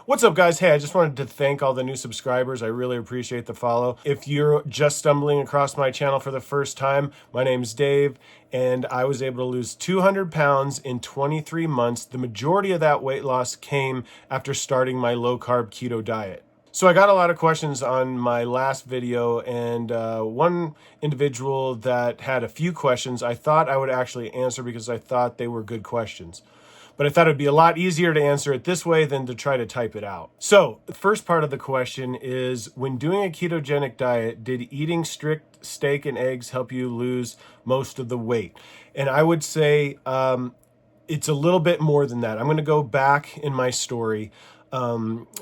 What's up, guys? Hey, I just wanted to thank all the new subscribers. I really appreciate the follow. If you're just stumbling across my channel for the first time, my name's Dave, and I was able to lose 200 pounds in 23 months. The majority of that weight loss came after starting my low-carb keto diet. So I got a lot of questions on my last video, and one individual that had a few questions I thought I would actually answer because I thought they were good questions. But I thought it'd be a lot easier to answer it this way than to try to type it out. So the first part of the question is, when doing a ketogenic diet, did eating strict steak and eggs help you lose most of the weight? And I would say it's a little bit more than that. I'm going to go back in my story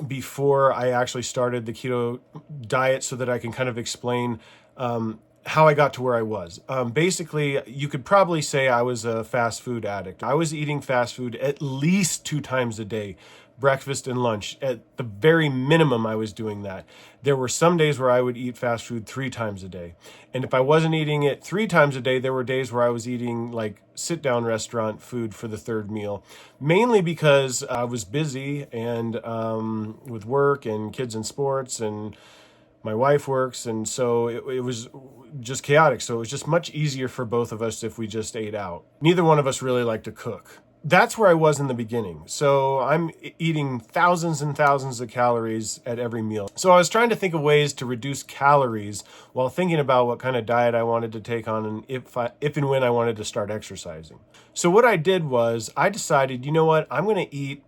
before I actually started the keto diet so that I can kind of explain how I got to where I was. Basically, you could probably say I was a fast food addict. I was eating fast food at least 2 times a day, breakfast and lunch. At the very minimum, I was doing that. There were some days where I would eat fast food 3 times a day. And if I wasn't eating it 3 times a day, there were days where I was eating like sit-down restaurant food for the 3rd meal, mainly because I was busy and with work and kids and sports, and my wife works, and so it was just chaotic. So it was just much easier for both of us if we just ate out. Neither one of us really liked to cook. That's where I was in the beginning. So I'm eating thousands and thousands of calories at every meal. So I was trying to think of ways to reduce calories while thinking about what kind of diet I wanted to take on and if and when I wanted to start exercising. So what I did was I decided, you know what, I'm going to eat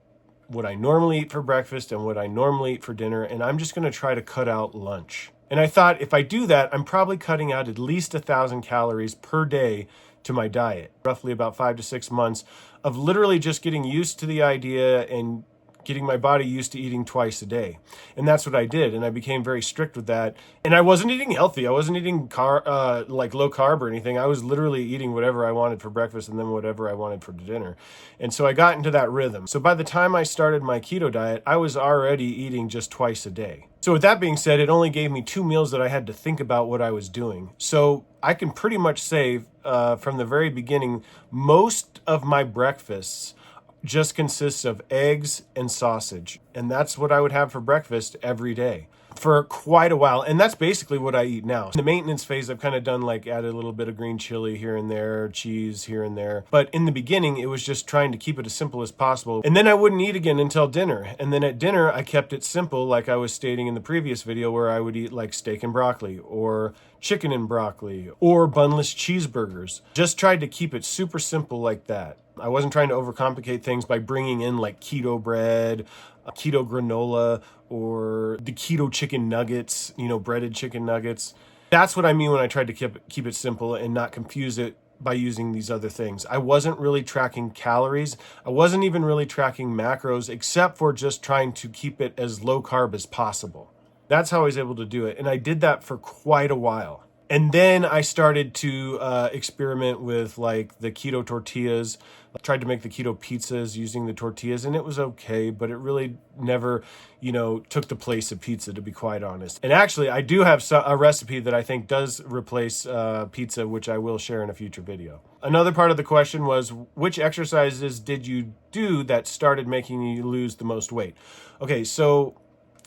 what I normally eat for breakfast and what I normally eat for dinner, and I'm just going to try to cut out lunch. And I thought if I do that, I'm probably cutting out at least 1,000 calories per day to my diet, roughly about 5 to 6 months of literally just getting used to the idea and getting my body used to eating twice a day. And that's what I did. And I became very strict with that. And I wasn't eating healthy. I wasn't eating like low carb or anything. I was literally eating whatever I wanted for breakfast and then whatever I wanted for dinner. And so I got into that rhythm. So by the time I started my keto diet, I was already eating just twice a day. So with that being said, it only gave me 2 meals that I had to think about what I was doing. So I can pretty much say from the very beginning, most of my breakfasts just consists of eggs and sausage. And that's what I would have for breakfast every day for quite a while. And that's basically what I eat now. In the maintenance phase, I've kind of done like added a little bit of green chili here and there, cheese here and there. But in the beginning, it was just trying to keep it as simple as possible. And then I wouldn't eat again until dinner. And then at dinner, I kept it simple, like I was stating in the previous video, where I would eat like steak and broccoli or chicken and broccoli or bunless cheeseburgers. Just tried to keep it super simple like that. I wasn't trying to overcomplicate things by bringing in like keto bread, keto granola, or the keto chicken nuggets, breaded chicken nuggets. That's what I mean when I tried to keep it simple and not confuse it by using these other things. I wasn't really tracking calories. I wasn't even really tracking macros, except for just trying to keep it as low carb as possible. That's how I was able to do it. And I did that for quite a while. And then I started to experiment with like the keto tortillas. I tried to make the keto pizzas using the tortillas, and it was okay, but it really never, took the place of pizza, to be quite honest. And actually, I do have a recipe that I think does replace pizza, which I will share in a future video. Another part of the question was, which exercises did you do that started making you lose the most weight? Okay, so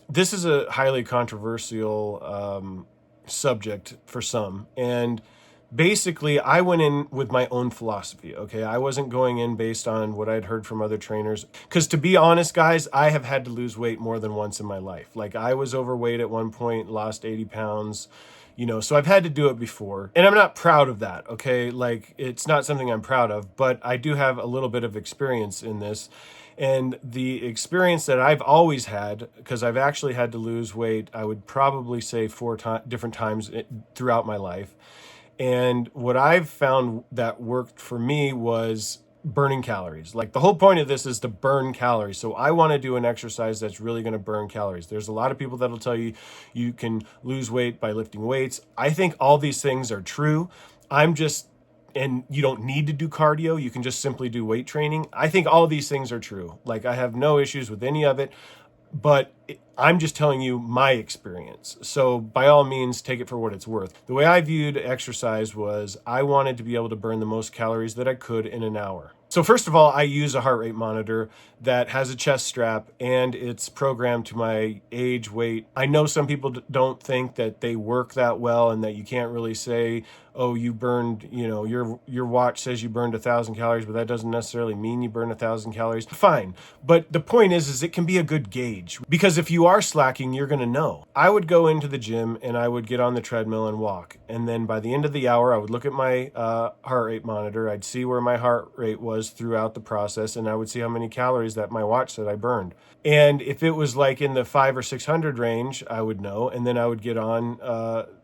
this is a highly controversial subject for some, and basically I went in with my own philosophy. Okay, I wasn't going in based on what I'd heard from other trainers, because to be honest, guys, I have had to lose weight more than once in my life. Like, I was overweight at one point, lost 80 pounds, so I've had to do it before, and I'm not proud of that. Okay, like, it's not something I'm proud of, but I do have a little bit of experience in this. And the experience that I've always had, because I've actually had to lose weight, I would probably say 4 different times throughout my life. And what I've found that worked for me was burning calories. Like, the whole point of this is to burn calories. So I want to do an exercise that's really going to burn calories. There's a lot of people that'll tell you you can lose weight by lifting weights. I think all these things are true. And you don't need to do cardio. You can just simply do weight training. I think all of these things are true. Like, I have no issues with any of it, but I'm just telling you my experience. So by all means, take it for what it's worth. The way I viewed exercise was I wanted to be able to burn the most calories that I could in an hour. So first of all, I use a heart rate monitor that has a chest strap and it's programmed to my age, weight. I know some people don't think that they work that well and that you can't really say, oh, you burned, your watch says you burned 1,000 calories, but that doesn't necessarily mean you burned 1,000 calories. Fine. But the point is it can be a good gauge, because if you are slacking, you're going to know. I would go into the gym and I would get on the treadmill and walk. And then by the end of the hour, I would look at my heart rate monitor. I'd see where my heart rate was throughout the process, and I would see how many calories that my watch said I burned. And if it was like in the 500 or 600 range, I would know. And then I would get on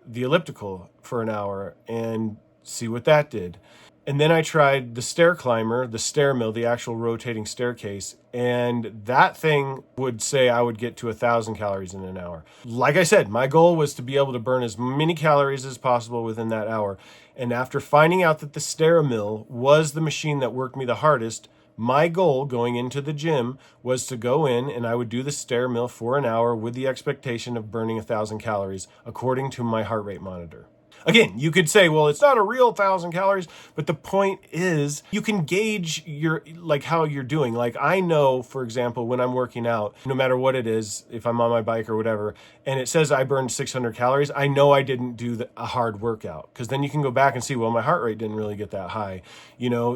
the elliptical for an hour and see what that did. And then I tried the stair climber, the stair mill, the actual rotating staircase, and that thing would say I would get to 1,000 calories in an hour. Like I said, my goal was to be able to burn as many calories as possible within that hour. And after finding out that the stair mill was the machine that worked me the hardest, my goal going into the gym was to go in and I would do the stair mill for an hour with the expectation of burning 1,000 calories according to my heart rate monitor. Again, you could say, well, it's not a real 1,000 calories, but the point is you can gauge how you're doing. Like I know, for example, when I'm working out, no matter what it is, if I'm on my bike or whatever, and it says I burned 600 calories, I know I didn't do a hard workout, because then you can go back and see, well, my heart rate didn't really get that high,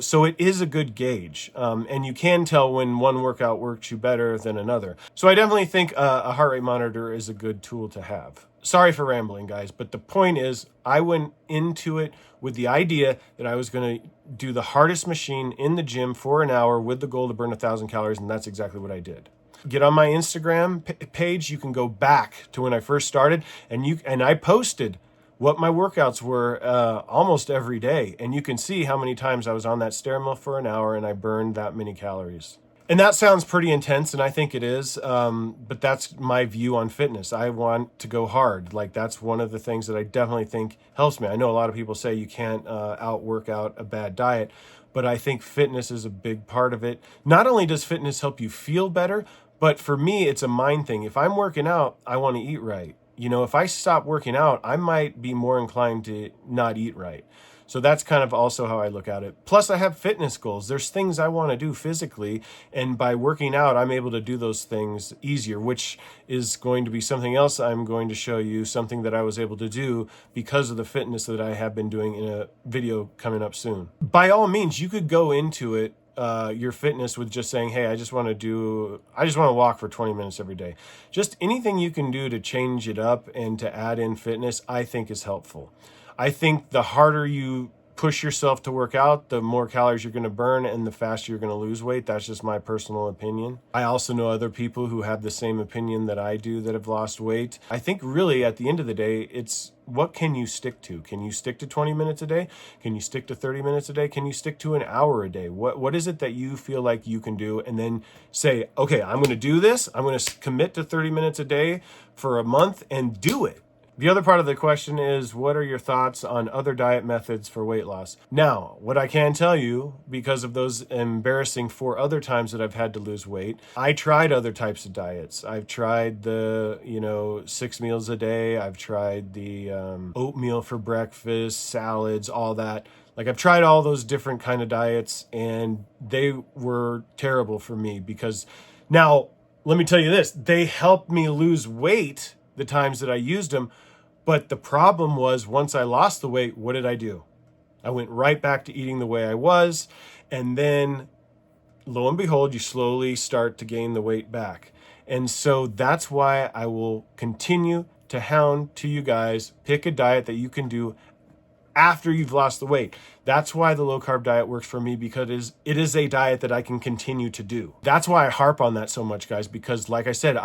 so it is a good gauge. And you can tell when one workout works you better than another. So I definitely think a heart rate monitor is a good tool to have. Sorry for rambling, guys, but the point is I went into it with the idea that I was going to do the hardest machine in the gym for an hour with the goal to burn 1,000 calories, and that's exactly what I did. Get on my Instagram page. You can go back to when I first started, and I posted what my workouts were almost every day, and you can see how many times I was on that stair mill for an hour and I burned that many calories. And that sounds pretty intense, and I think it is, but that's my view on fitness. I want to go hard. Like, that's one of the things that I definitely think helps me. I know a lot of people say you can't out-work out a bad diet, but I think fitness is a big part of it. Not only does fitness help you feel better, but for me, it's a mind thing. If I'm working out, I want to eat right. If I stop working out, I might be more inclined to not eat right. So that's kind of also how I look at it. Plus, I have fitness goals. There's things I want to do physically, and by working out, I'm able to do those things easier, which is going to be something else I'm going to show you, something that I was able to do because of the fitness that I have been doing in a video coming up soon. By all means, you could go into it, your fitness, with just saying, hey, I just want to walk for 20 minutes every day. Just anything you can do to change it up and to add in fitness, I think is helpful. I think the harder you push yourself to work out, the more calories you're going to burn and the faster you're going to lose weight. That's just my personal opinion. I also know other people who have the same opinion that I do that have lost weight. I think really at the end of the day, it's what can you stick to? Can you stick to 20 minutes a day? Can you stick to 30 minutes a day? Can you stick to an hour a day? What is it that you feel like you can do? And then say, okay, I'm going to do this. I'm going to commit to 30 minutes a day for a month and do it. The other part of the question is, what are your thoughts on other diet methods for weight loss? Now, what I can tell you, because of those embarrassing 4 other times that I've had to lose weight, I tried other types of diets. I've tried the, 6 meals a day. I've tried the oatmeal for breakfast, salads, all that. Like, I've tried all those different kind of diets, and they were terrible for me because now, let me tell you this, they helped me lose weight the times that I used them. But the problem was, once I lost the weight, what did I do? I went right back to eating the way I was. And then, lo and behold, you slowly start to gain the weight back. And so that's why I will continue to hound to you guys, pick a diet that you can do after you've lost the weight. That's why the low carb diet works for me, because it is a diet that I can continue to do. That's why I harp on that so much, guys, because like I said,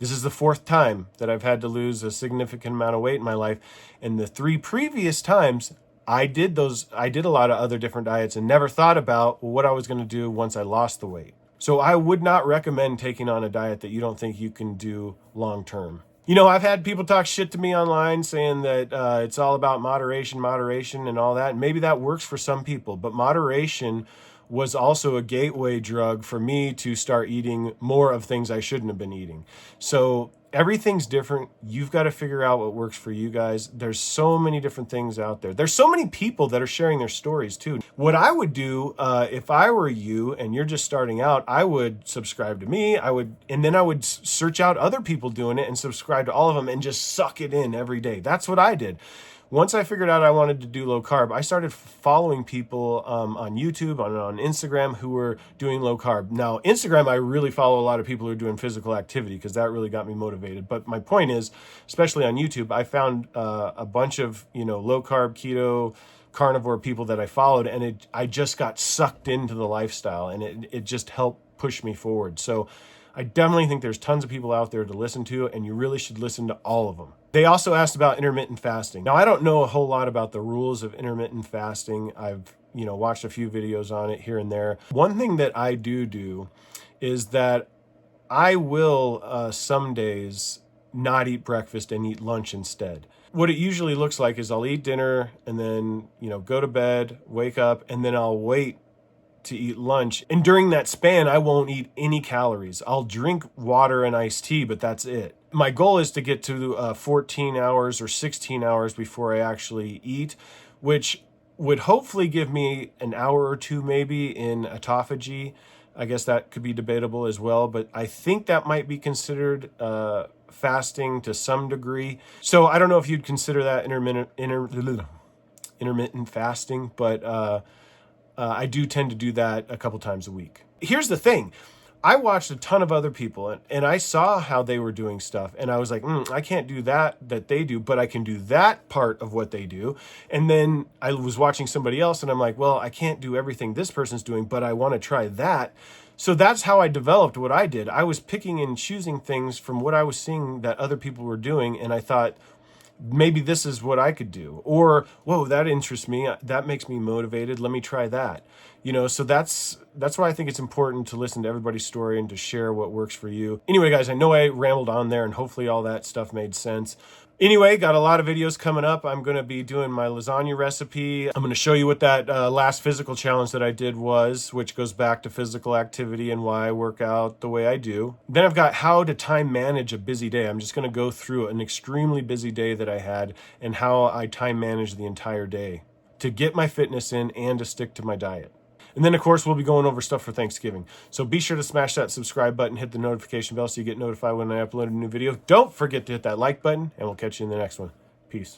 this is the 4th time that I've had to lose a significant amount of weight in my life. And the 3 previous times I did a lot of other different diets and never thought about what I was going to do once I lost the weight. So I would not recommend taking on a diet that you don't think you can do long term. I've had people talk shit to me online saying that it's all about moderation and all that. And maybe that works for some people, but moderation was also a gateway drug for me to start eating more of things I shouldn't have been eating. So everything's different. You've got to figure out what works for you guys. There's so many different things out there. There's so many people that are sharing their stories too. What I would do if I were you and you're just starting out, I would subscribe to me. And then I would search out other people doing it and subscribe to all of them and just suck it in every day. That's what I did. Once I figured out I wanted to do low carb, I started following people on YouTube, on Instagram, who were doing low carb. Now, Instagram, I really follow a lot of people who are doing physical activity because that really got me motivated. But my point is, especially on YouTube, I found a bunch of, low carb, keto, carnivore people that I followed, and I just got sucked into the lifestyle, and it just helped push me forward. So I definitely think there's tons of people out there to listen to, and you really should listen to all of them. They also asked about intermittent fasting. Now, I don't know a whole lot about the rules of intermittent fasting. I've, watched a few videos on it here and there. One thing that I do is that I will some days not eat breakfast and eat lunch instead. What it usually looks like is I'll eat dinner and then, go to bed, wake up, and then I'll wait to eat lunch. And during that span, I won't eat any calories. I'll drink water and iced tea, but that's it. My goal is to get to 14 hours or 16 hours before I actually eat, which would hopefully give me an hour or two maybe in autophagy. I guess that could be debatable as well, but I think that might be considered fasting to some degree. So I don't know if you'd consider that intermittent fasting, but I do tend to do that a couple times a week. Here's the thing. I watched a ton of other people and I saw how they were doing stuff. And I was like, I can't do that they do, but I can do that part of what they do. And then I was watching somebody else and I'm like, well, I can't do everything this person's doing, but I want to try that. So that's how I developed what I did. I was picking and choosing things from what I was seeing that other people were doing. And I thought, maybe this is what I could do. Or, whoa, that interests me. That makes me motivated. Let me try that. So that's why I think it's important to listen to everybody's story and to share what works for you. Anyway, guys, I know I rambled on there and hopefully all that stuff made sense. Anyway, got a lot of videos coming up. I'm going to be doing my lasagna recipe. I'm going to show you what that last physical challenge that I did was, which goes back to physical activity and why I work out the way I do. Then I've got how to time manage a busy day. I'm just going to go through an extremely busy day that I had and how I time manage the entire day to get my fitness in and to stick to my diet. And then, of course, we'll be going over stuff for Thanksgiving. So be sure to smash that subscribe button, hit the notification bell so you get notified when I upload a new video. Don't forget to hit that like button, and we'll catch you in the next one. Peace.